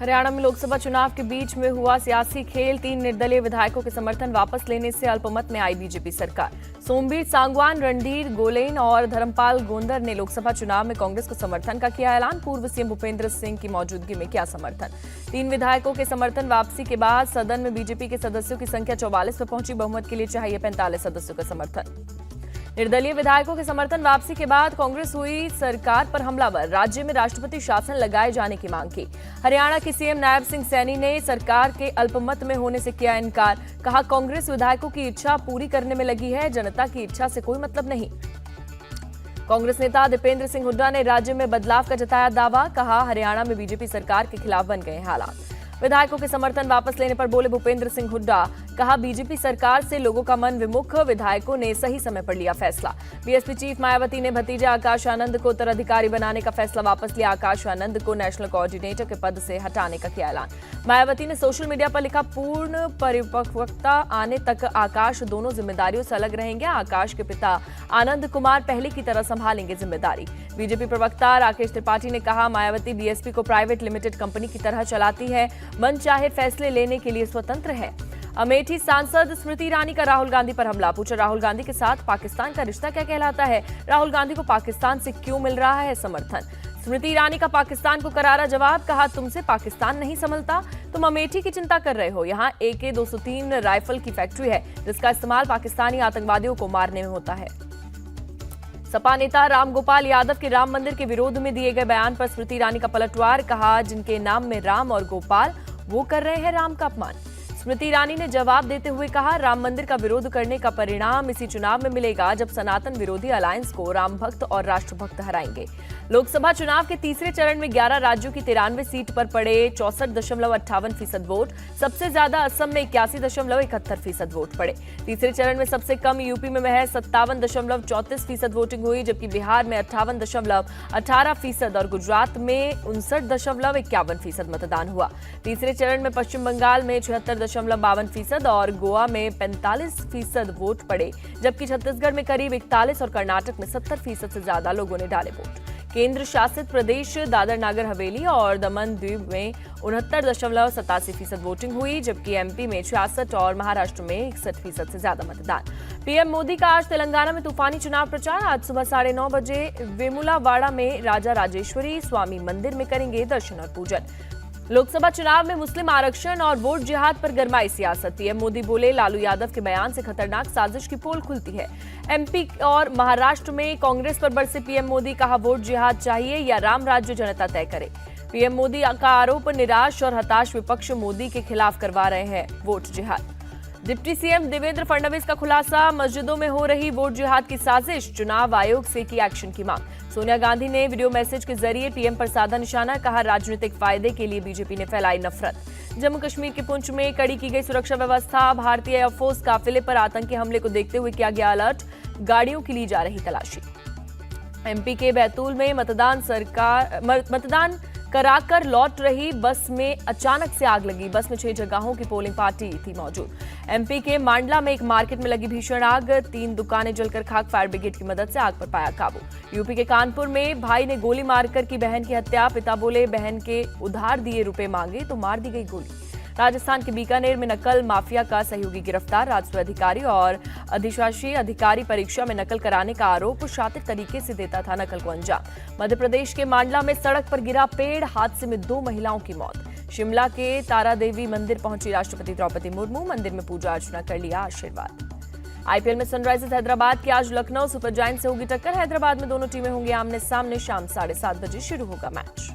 हरियाणा में लोकसभा चुनाव के बीच में हुआ सियासी खेल। 3 निर्दलीय विधायकों के समर्थन वापस लेने से अल्पमत में आई बीजेपी सरकार। सोमवीर सांगवान, रणधीर गोलेन और धर्मपाल गोंदर ने लोकसभा चुनाव में कांग्रेस को समर्थन का किया ऐलान। पूर्व सीएम भूपेंद्र सिंह की मौजूदगी में किया समर्थन। 3 विधायकों के समर्थन वापसी के बाद सदन में बीजेपी के सदस्यों की संख्या 44 पर पहुंची। बहुमत के लिए चाहिए 45 सदस्यों का समर्थन। निर्दलीय विधायकों के समर्थन वापसी के बाद कांग्रेस हुई सरकार पर हमलावर। राज्य में राष्ट्रपति शासन लगाए जाने की मांग की। हरियाणा के सीएम नायब सिंह सैनी ने सरकार के अल्पमत में होने से किया इनकार। कहा, कांग्रेस विधायकों की इच्छा पूरी करने में लगी है, जनता की इच्छा से कोई मतलब नहीं। कांग्रेस नेता दीपेंद्र सिंह हुड्डा ने राज्य में बदलाव का जताया दावा। कहा, हरियाणा में बीजेपी सरकार के खिलाफ बन गए हालात। विधायकों के समर्थन वापस लेने पर बोले भूपेंद्र सिंह हुड्डा। कहा, बीजेपी सरकार से लोगों का मन विमुख। विधायकों ने सही समय पर लिया फैसला। बीएसपी चीफ मायावती ने भतीजे आकाश आनंद को उत्तराधिकारी बनाने का फैसला वापस लिया। आकाश आनंद को नेशनल कोऑर्डिनेटर के पद से हटाने का किया ऐलान। मायावती ने सोशल मीडिया पर लिखा, पूर्ण परिपक्वता आने तक आकाश दोनों जिम्मेदारियों से अलग रहेंगे। आकाश के पिता आनंद कुमार पहले की तरह संभालेंगे जिम्मेदारी। बीजेपी प्रवक्ता राकेश त्रिपाठी ने कहा, मायावती बीएसपी को प्राइवेट लिमिटेड कंपनी की तरह चलाती है, मन चाहे फैसले लेने के लिए स्वतंत्र है। अमेठी सांसद स्मृति ईरानी का राहुल गांधी पर हमला। पूछा, राहुल गांधी के साथ पाकिस्तान का रिश्ता क्या कहलाता है? राहुल गांधी को पाकिस्तान से क्यों मिल रहा है समर्थन? स्मृति ईरानी का पाकिस्तान को करारा जवाब। कहा, तुमसे पाकिस्तान नहीं संभलता, तुम अमेठी की चिंता कर रहे हो। यहाँ AK-203 राइफल की फैक्ट्री है जिसका इस्तेमाल पाकिस्तानी आतंकवादियों को मारने में होता है। सपा नेता रामगोपाल यादव के राम मंदिर के विरोध में दिए गए बयान पर स्मृति ईरानी का पलटवार। कहा, जिनके नाम में राम और गोपाल, वो कर रहे हैं राम का अपमान। स्मृति ईरानी ने जवाब देते हुए कहा, राम मंदिर का विरोध करने का परिणाम इसी चुनाव में मिलेगा जब सनातन विरोधी अलायंस को राम भक्त और राष्ट्रभक्त हराएंगे। लोकसभा चुनाव के तीसरे चरण में 11 राज्यों की 93 सीट पर पड़े 64.58% वोट। सबसे ज्यादा असम में 81.71% वोट पड़े। तीसरे चरण में सबसे कम यूपी में महज 57.34% वोटिंग हुई, जबकि बिहार में 58.18% और गुजरात में 59.51% मतदान हुआ। तीसरे चरण में पश्चिम बंगाल में 76.52% और गोवा में 45% वोट पड़े, जबकि छत्तीसगढ़ में करीब 41 और कर्नाटक में 70% से ज्यादा लोगों ने डाले वोट। केंद्र शासित प्रदेश दादर नागर हवेली और दमन द्वीप में 69.87% वोटिंग हुई, जबकि एमपी में 66 और महाराष्ट्र में 61% से ज्यादा मतदान। पीएम मोदी का आज तेलंगाना में तूफानी चुनाव प्रचार। आज सुबह 9:30 बजे वेमुलावाड़ा में राजा राजेश्वरी स्वामी मंदिर में करेंगे दर्शन और पूजन। लोकसभा चुनाव में मुस्लिम आरक्षण और वोट जिहाद पर गरमाई सियासत। पीएम मोदी बोले, लालू यादव के बयान से खतरनाक साजिश की पोल खुलती है। एमपी और महाराष्ट्र में कांग्रेस पर बरसे पीएम मोदी। कहा, वोट जिहाद चाहिए या राम राज्य जनता तय करे। पीएम मोदी का आरोप, निराश और हताश विपक्ष मोदी के खिलाफ करवा रहे हैं वोट जिहाद। डिप्टी सीएम देवेंद्र फडणवीस का खुलासा, मस्जिदों में हो रही वोट जिहाद की साजिश। चुनाव आयोग से की एक्शन की मांग। सोनिया गांधी ने वीडियो मैसेज के जरिए पीएम पर साधा निशाना। कहा, राजनीतिक फायदे के लिए बीजेपी ने फैलाई नफरत। जम्मू कश्मीर के पुंछ में कड़ी की गई सुरक्षा व्यवस्था। भारतीय एयरफोर्स काफिले पर आतंकी हमले को देखते हुए किया गया अलर्ट। गाड़ियों की ली जा रही तलाशी। एमपी के बैतूल में मतदान कराकर लौट रही बस में अचानक से आग लगी। बस में 6 जगहों की पोलिंग पार्टी थी मौजूद। एमपी के मांडला में एक मार्केट में लगी भीषण आग। 3 दुकानें जलकर खाक। फायर ब्रिगेड की मदद से आग पर पाया काबू। यूपी के कानपुर में भाई ने गोली मारकर की बहन की हत्या। पिता बोले, बहन के उधार दिए रुपए मांगे तो मार दी गई गोली। राजस्थान के बीकानेर में नकल माफिया का सहयोगी गिरफ्तार। राजस्व अधिकारी और अधिशासी अधिकारी परीक्षा में नकल कराने का आरोप। शातिर तरीके से देता था नकल को अंजाम। मध्य प्रदेश के मांडला में सड़क पर गिरा पेड़। हादसे में 2 महिलाओं की मौत। शिमला के तारा देवी मंदिर पहुंची राष्ट्रपति द्रौपदी मुर्मू। मंदिर में पूजा अर्चना कर लिया आशीर्वाद। आईपीएल में सनराइजर्स हैदराबाद की आज लखनऊ सुपर जायंट्स से होगी टक्कर। हैदराबाद में दोनों टीमें होंगी आमने सामने। शाम 7:30 बजे शुरू होगा मैच।